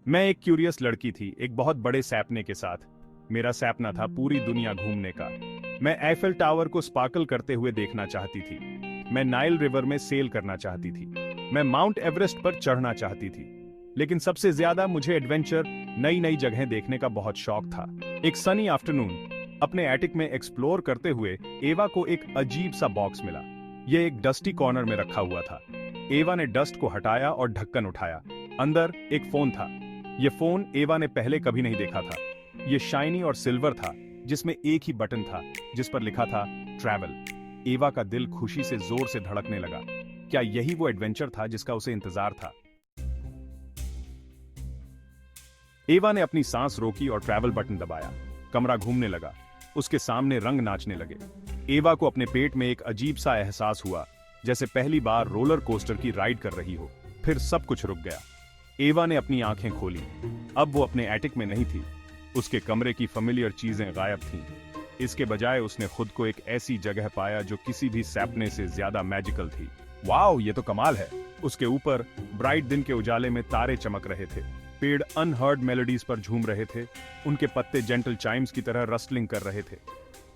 मैं एक क्यूरियस लड़की थी, एक बहुत बड़े सपने के साथ। मेरा सपना था पूरी दुनिया घूमने का। मैं एफएल टावर को स्पार्कल करते हुए देखना चाहती थी। मैं नाइल रिवर में सेल करना चाहती थी। मैं माउंट एवरेस्ट पर चढ़ना चाहती थी। लेकिन सबसे ज्यादा मुझे एडवेंचर, नई नई जगहें देखने का बहुत शौक था। एक सनी आफ्टरनून अपने एटिक में एक्सप्लोर करते हुए एवा को एक अजीब सा बॉक्स मिला। यह एक डस्टी कॉर्नर में रखा हुआ था। एवा ने डस्ट को हटाया और ढक्कन उठाया। अंदर एक फोन था। यह फोन एवा ने पहले कभी नहीं देखा था। यह शाइनी और सिल्वर था, जिसमें एक ही बटन था जिस पर लिखा था ट्रैवल। एवा का दिल खुशी से जोर से धड़कने लगा। क्या यही वो एडवेंचर था जिसका उसे इंतजार था? एवा ने अपनी सांस रोकी और ट्रैवल बटन दबाया। कमरा घूमने लगा। उसके सामने रंग नाचने लगे। एवा को अपने पेट में एक अजीब सा एहसास हुआ, जैसे पहली बार रोलर कोस्टर की राइड कर रही हो। फिर सब कुछ रुक गया। एवा ने अपनी आंखें खोली। अब वो अपने एटिक में नहीं थी। उसके कमरे की फेमिलियर चीजें गायब थीं। इसके बजाय उसने खुद को एक ऐसी जगह पाया जो किसी भी सपने से ज्यादा मैजिकल थी। वाओ, ये तो कमाल है। उसके ऊपर ब्राइट दिन के उजाले में तारे चमक रहे थे। पेड़ अनहर्ड मेलोडीज पर झूम रहे थे। उनके पत्ते जेंटल चाइम्स की तरह रस्टलिंग कर रहे थे।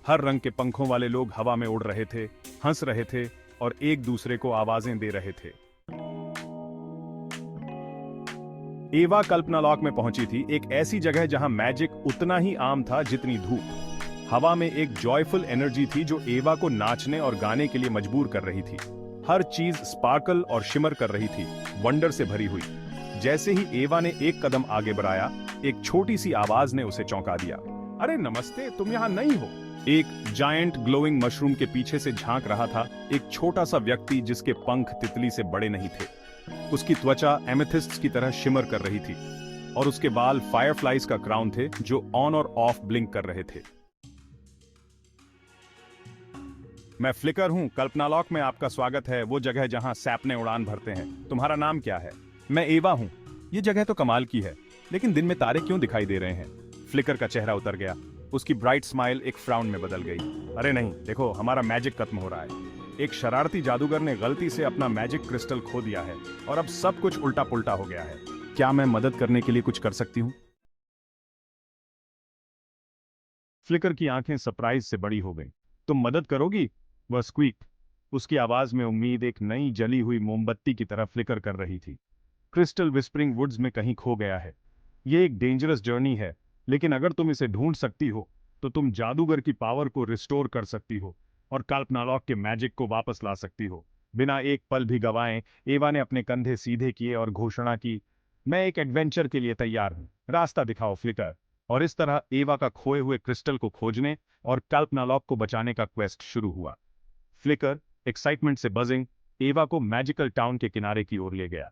हर रंग के पंखों वाले लोग हवा में उड़ रहे थे, हंस रहे थे और एक दूसरे को आवाजें दे रहे थे। एवा कल्पनालॉक में पहुंची थी, एक ऐसी जगह जहां मैजिक उतना ही आम था जितनी धूप। हवा में एक जॉयफुल एनर्जी थी जो एवा को नाचने और गाने के लिए मजबूर कर रही थी। हर चीज स्पार्कल और शिमर कर रही थी, वंडर से भरी हुई। जैसे ही एवा ने एक कदम आगे बढ़ाया, एक छोटी सी आवाज ने उसे चौंका दिया। अरे नमस्ते, तुम यहाँ नहीं हो? एक जायंट ग्लोइंग मशरूम के पीछे से झांक रहा था एक छोटा सा व्यक्ति जिसके पंख तितली से बड़े नहीं थे। उसकी त्वचा एमेथिस्ट्स की तरह शिमर कर रही थी और उसके बाल फायरफ्लाइज का क्राउन थे जो ऑन और ऑफ ब्लिंक कर रहे थे। मैं फ्लिकर हूं, कल्पनालॉक में आपका स्वागत है, वो जगह जहां सैपने उड़ान भरते हैं। तुम्हारा नाम क्या है? मैं एवा हूं। ये जगह तो कमाल की है, लेकिन दिन में तारे क्यों दिखाई दे रहे हैं? फ्लिकर का चेहरा उतर गया। उसकी ब्राइट स्माइल एक फ्राउन में बदल गई। अरे नहीं, देखो, हमारा मैजिक खत्म हो रहा है। एक शरारती जादूगर ने गलती से अपना मैजिक क्रिस्टल खो दिया है और अब सब कुछ उल्टा पुल्टा हो गया है। क्या मैं मदद करने के लिए कुछ कर सकती हूँ? फ्लिकर की आंखें सरप्राइज से बड़ी हो गईं। तुम मदद करोगी? वह स्क्वीक। उसकी आवाज में उम्मीद एक नई जली हुई मोमबत्ती की तरह फ्लिकर कर रही थी। क्रिस्टल विस्परिंग वुड्स में कहीं खो गया है। यह एक डेंजरस जर्नी है, लेकिन अगर तुम इसे ढूंढ सकती हो तो तुम जादूगर की पावर को रिस्टोर कर सकती हो और कल्पनालॉक के मैजिक को वापस ला सकती हो। बिना एक पल भी गवाए एवा ने अपने कंधे सीधे किए और घोषणा की, मैं एक एडवेंचर के लिए तैयार हूं। रास्ता दिखाओ फ्लिकर। और इस तरह एवा का खोए हुए क्रिस्टल को खोजने और कल्पनालॉक को बचाने का क्वेस्ट शुरू हुआ। फ्लिकर, एक्साइटमेंट से बजिंग, एवा को मैजिकल टाउन के किनारे की ओर ले गया।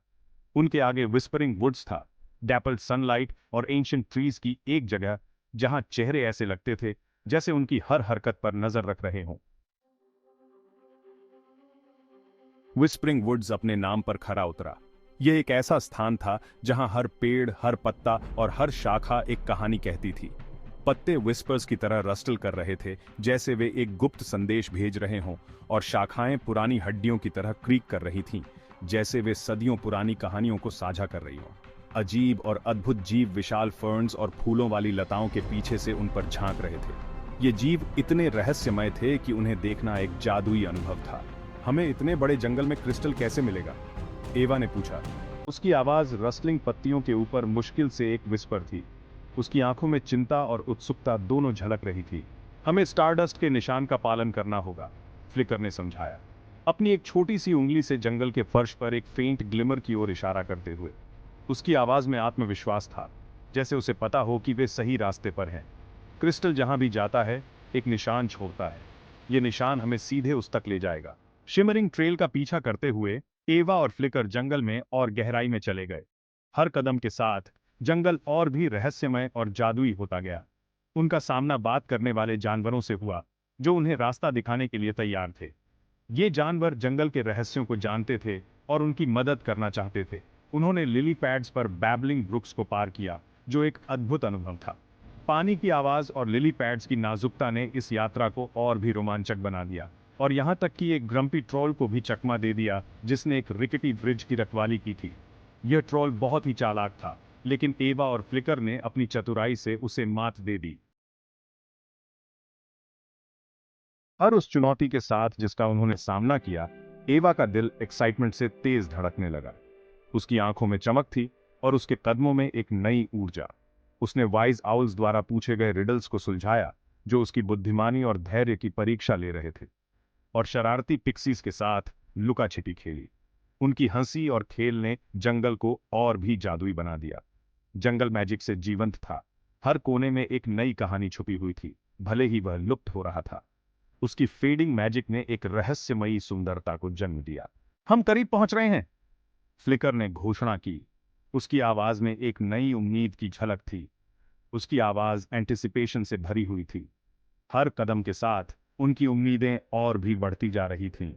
उनके आगे विस्परिंग वुड्स था, डैपल्ड सनलाइट और एंशिएंट ट्रीज की एक जगह जहां चेहरे ऐसे लगते थे जैसे उनकी हर हरकत पर नजर रख रहे हों। विस्परिंग वुड्स अपने नाम पर खरा उतरा। यह एक ऐसा स्थान था जहां हर पेड़, हर पत्ता और हर शाखा एक कहानी कहती थी। पत्ते विस्पर्स की तरह रस्टल कर रहे थे, जैसे वे एक गुप्त संदेश भेज रहे हों, और शाखाएं पुरानी हड्डियों की तरह क्रीक कर रही थीं, जैसे वे सदियों पुरानी कहानियों को साझा कर रही हों। अजीब और अद्भुत जीव विशाल फर्न्स और फूलों वाली लताओं के पीछे से उन पर झांक रहे थे। ये जीव इतने रहस्यमय थे कि उन्हें देखना एक जादुई अनुभव था। हमें इतने बड़े जंगल में क्रिस्टल कैसे मिलेगा? एवा ने पूछा। उसकी आवाज रस्लिंग पत्तियों के ऊपर मुश्किल से एक विस्पर थी। उसकी आंखों में चिंता और उत्सुकता दोनों झलक रही थी। हमें स्टारडस्ट के निशान का पालन करना होगा, फ्लिकर ने समझाया, अपनी एक छोटी सी उंगली से जंगल के फर्श पर एक फेंट ग्लिमर की ओर इशारा करते हुए। उसकी आवाज में आत्मविश्वास था, जैसे उसे पता हो कि वे सही रास्ते पर हैं। क्रिस्टल जहां भी जाता है एक निशान छोड़ता है। यह निशान हमें सीधे उस तक ले जाएगा। शिमरिंग ट्रेल का पीछा करते हुए एवा और फ्लिकर जंगल में और गहराई में चले गए। हर कदम के साथ जंगल और भी रहस्यमय और जादुई होता गया। उनका सामना बात करने वाले जानवरों से हुआ, जो उन्हें रास्ता दिखाने के लिए तैयार थे। ये जानवर जंगल के रहस्यों को जानते थे और उनकी मदद करना चाहते थे। उन्होंने लिली पैड्स पर बैबलिंग ब्रुक्स को पार किया, जो एक अद्भुत अनुभव था। पानी की आवाज और लिली पैड्स की नाजुकता ने इस यात्रा को और भी रोमांचक बना दिया, और यहां तक कि एक ग्रम्पी ट्रोल को भी चकमा दे दिया जिसने एक रिकेटी ब्रिज की रखवाली की थी। यह ट्रोल बहुत ही चालाक था। लेकिन एवा और फ्लिकर ने अपनी चतुराई से उसे मात दे दी। हर उस चुनौती के साथ जिसका उन्होंने सामना किया, एवा का दिल एक्साइटमेंट से तेज धड़कने लगा। उसकी आंखों में चमक थी और उसके कदमों में एक नई ऊर्जा। उसने वाइज आउल्स द्वारा पूछे गए रिडल्स को सुलझाया, जो उसकी बुद्धिमानी और धैर्य की परीक्षा ले रहे थे, और शरारती पिक्सीज के साथ लुका छिपी खेली। उनकी हंसी और खेल ने जंगल को और भी जादुई बना दिया। जंगल मैजिक से जीवंत था। हर कोने में एक नई कहानी छुपी हुई थी, भले ही वह लुप्त हो रहा था। उसकी फेडिंग मैजिक ने एक रहस्यमयी सुंदरता को जन्म दिया। हम करीब पहुंच रहे हैं, फ्लिकर ने घोषणा की। उसकी आवाज में एक नई उम्मीद की झलक थी। उसकी आवाज एंटिसिपेशन से भरी हुई थी। हर कदम के साथ उनकी उम्मीदें और भी बढ़ती जा रही थीं।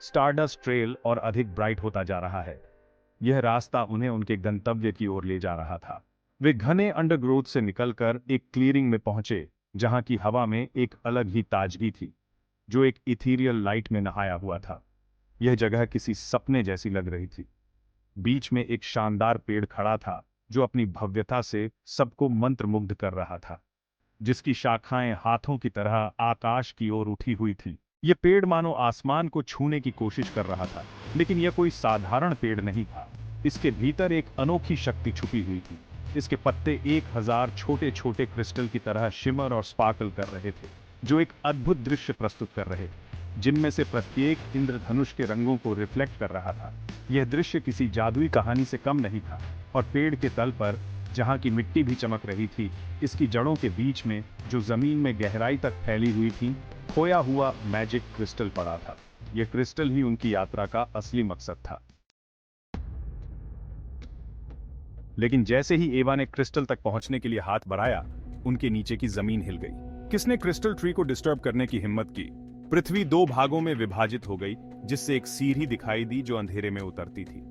स्टारडस्ट ट्रेल और अधिक ब्राइट होता जा रहा है। यह रास्ता उन्हें उनके गंतव्य की ओर ले जा रहा था। वे घने अंडरग्रोथ से निकलकर एक क्लीयरिंग में पहुंचे, जहां की हवा में एक अलग ही ताजगी थी, जो एक इथीरियल लाइट में नहाया हुआ था। यह जगह किसी सपने जैसी लग रही थी। बीच में एक शानदार पेड़ खड़ा था, जो अपनी भव्यता से सबको मंत्रमुग्ध कर रहा था, जिसकी शाखाएं हाथों की तरह आकाश की ओर उठी हुई थी। यह पेड़ मानो आसमान को छूने की कोशिश कर रहा था, लेकिन यह कोई साधारण पेड़ नहीं था। इसके भीतर एक अनोखी शक्ति छुपी हुई थी। इसके पत्ते 1000 छोटे छोटे क्रिस्टल की तरह शिमर और स्पार्कल कर रहे थे, जो एक अद्भुत दृश्य प्रस्तुत कर रहे थे, जिनमें से प्रत्येक इंद्रधनुष के रंगों को रिफ्लेक्ट कर रहा था। यह दृश्य किसी जादुई कहानी से कम नहीं था, और पेड़ के तल पर, जहां की मिट्टी भी चमक रही थी, इसकी जड़ों के बीच में, जो जमीन में गहराई तक फैली हुई थी, खोया हुआ मैजिक क्रिस्टल पड़ा था। यह क्रिस्टल ही उनकी यात्रा का असली मकसद था। लेकिन जैसे ही एवा ने क्रिस्टल तक पहुंचने के लिए हाथ बढ़ाया, उनके नीचे की जमीन हिल गई। किसने क्रिस्टल ट्री को डिस्टर्ब करने की हिम्मत की? पृथ्वी 2 भागों में विभाजित हो गई, जिससे एक सीढ़ी दिखाई दी जो अंधेरे में उतरती थी।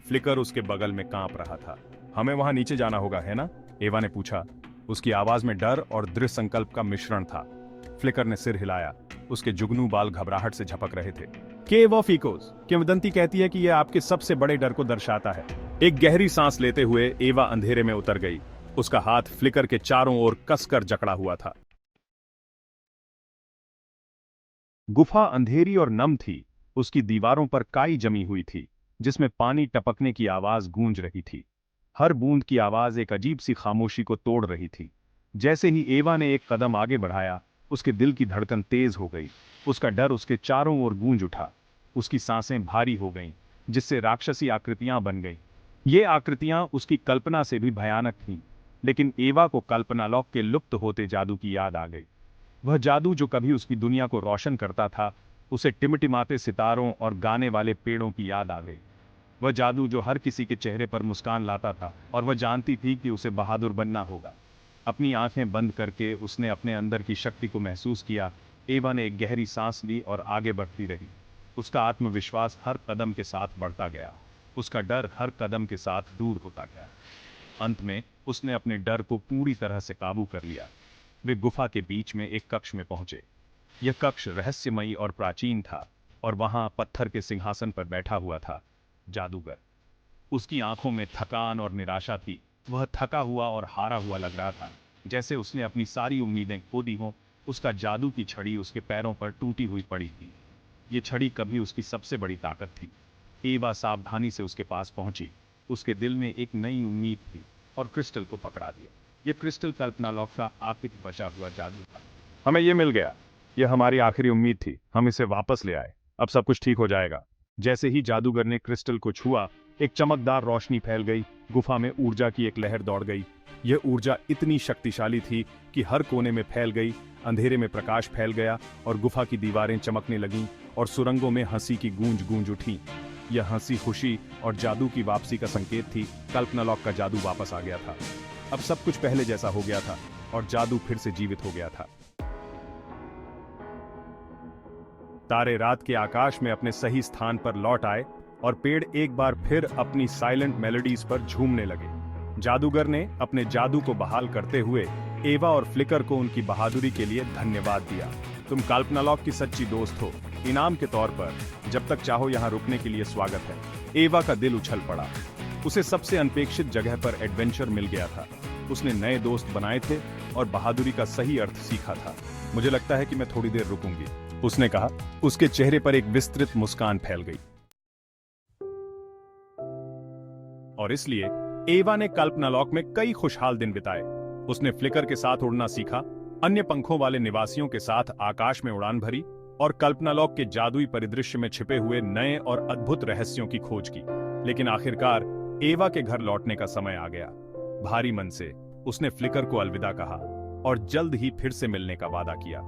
फ्लिकर उसके बगल में कांप रहा था। हमें वहां नीचे जाना होगा, है ना? एवा ने पूछा। उसकी आवाज में डर और दृढ़ संकल्प का मिश्रण था। फ्लिकर ने सिर हिलाया। उसके जुगनू बाल घबराहट से झपक रहे थे। केव ऑफ इकोज, किंवदंती कहती है कि यह आपके सबसे बड़े डर को दर्शाता है। एक गहरी सांस लेते हुए एवा अंधेरे में उतर गई। उसका हाथ फ्लिकर के चारों ओर कसकर जकड़ा हुआ था। गुफा अंधेरी और नम थी। उसकी दीवारों पर काई जमी हुई थी, जिसमें पानी टपकने की आवाज गूंज रही थी। हर बूंद की आवाज एक अजीब सी खामोशी को तोड़ रही थी। जैसे ही एवा ने एक कदम आगे बढ़ाया, उसके दिल की धड़कन तेज हो गई। उसका डर उसके चारों ओर गूंज उठा। उसकी सांसें भारी हो गईं, जिससे राक्षसी आकृतियां बन गईं। ये आकृतियां उसकी कल्पना से भी भयानक थीं, लेकिन एवा को कल्पनालोक के लुप्त होते जादू की याद आ गई। वह जादू जो कभी उसकी दुनिया को रोशन करता था, उसे टिमटिमाते सितारों और गाने वाले पेड़ों की याद आ गई। वह जादू जो हर किसी के चेहरे पर मुस्कान लाता था, और वह जानती थी कि उसे बहादुर बनना होगा। अपनी आंखें बंद करके उसने अपने अंदर की शक्ति को महसूस किया। एवा ने एक गहरी सांस ली और आगे बढ़ती रही। उसका आत्मविश्वास हर कदम के साथ बढ़ता गया। उसका डर हर कदम के साथ दूर होता गया। अंत में उसने अपने डर को पूरी तरह से काबू कर लिया। वे गुफा के बीच में एक कक्ष में पहुंचे। यह कक्ष रहस्यमयी और प्राचीन था, और वहां पत्थर के सिंहासन पर बैठा हुआ था जादूगर। उसकी आंखों में थकान और निराशा थी। वह थका हुआ और हारा हुआ लग रहा था, जैसे उसने अपनी सारी उम्मीदें खो दी हों। उसका जादू की छड़ी उसके पैरों पर टूटी हुई पड़ी थी। ये छड़ी कभी उसकी सबसे बड़ी ताकत थी। एवा सावधानी से उसके पास पहुंची। उसके दिल में एक नई उम्मीद थी, और क्रिस्टल को पकड़ा दिया। यह क्रिस्टल कल्पनालोक का आखिरी बचा हुआ जादू था। हमें यह मिल गया। यह हमारी आखिरी उम्मीद थी। हम इसे वापस ले आए। अब सब कुछ ठीक हो जाएगा। जैसे ही जादूगर ने क्रिस्टल को छुआ, एक चमकदार रोशनी फैल गई। गुफा में ऊर्जा की एक लहर दौड़ गई। यह ऊर्जा इतनी शक्तिशाली थी कि हर कोने में फैल गई। अंधेरे में प्रकाश फैल गया, और गुफा की दीवारें चमकने लगीं, और सुरंगों में हंसी की गूंज गूंज उठी। यह हंसी खुशी और जादू की वापसी का संकेत थी। कल्पनालोक का जादू वापस आ गया था। अब सब कुछ पहले जैसा हो गया था, और जादू फिर से जीवित हो गया था। तारे रात के आकाश में अपने सही स्थान पर लौट आए, और पेड़ एक बार फिर अपनी साइलेंट मेलोडीज पर झूमने लगे। जादूगर ने अपने जादू को बहाल करते हुए एवा और फ्लिकर को उनकी बहादुरी के लिए धन्यवाद दिया। तुम कल्पनालोक की सच्ची दोस्त हो। इनाम के तौर पर जब तक चाहो यहाँ रुकने के लिए स्वागत है। एवा का दिल उछल पड़ा। उसे सबसे अनपेक्षित जगह पर एडवेंचर मिल गया था। उसने नए दोस्त बनाए थे और बहादुरी का सही अर्थ सीखा था। मुझे लगता है कि मैं थोड़ी देर रुकूंगी, उसने कहा। उसके चेहरे पर एक विस्तृत मुस्कान फैल गई। और इसलिए एवा ने कल्पनालॉक में कई खुशहाल दिन बिताए। उसने फ्लिकर के साथ उड़ना सीखा, अन्य पंखों वाले निवासियों के साथ आकाश में उड़ान भरी और कल्पनालॉक के जादुई परिदृश्य में छिपे हुए नए और अद्भुत रहस्यों की खोज की। लेकिन आखिरकार एवा के घर लौटने का समय आ गया। भारी मन से उसने फ्लिकर को अलविदा कहा और जल्द ही फिर से मिलने का वादा किया।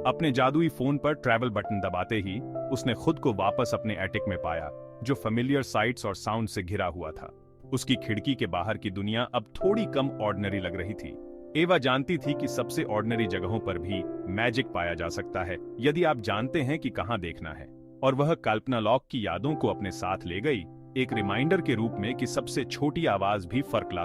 अपने जादुई फोन पर ट्रैवल बटन दबाते ही उसने खुद को वापस अपने एटिक में पाया, जो फेमिलियर साइट्स और साउंड से घिरा हुआ था। उसकी खिड़की के बाहर की दुनिया अब थोड़ी कम ऑर्डिनरी लग रही थी। एवा जानती थी कि सबसे ऑर्डिनरी जगहों पर भी मैजिक पाया जा सकता है, यदि आप जानते हैं कि कहां देखना है। और वह कल्पनालॉक की यादों को अपने साथ ले गई, एक रिमाइंडर के रूप में कि सबसे छोटी आवाज भी फर्क ला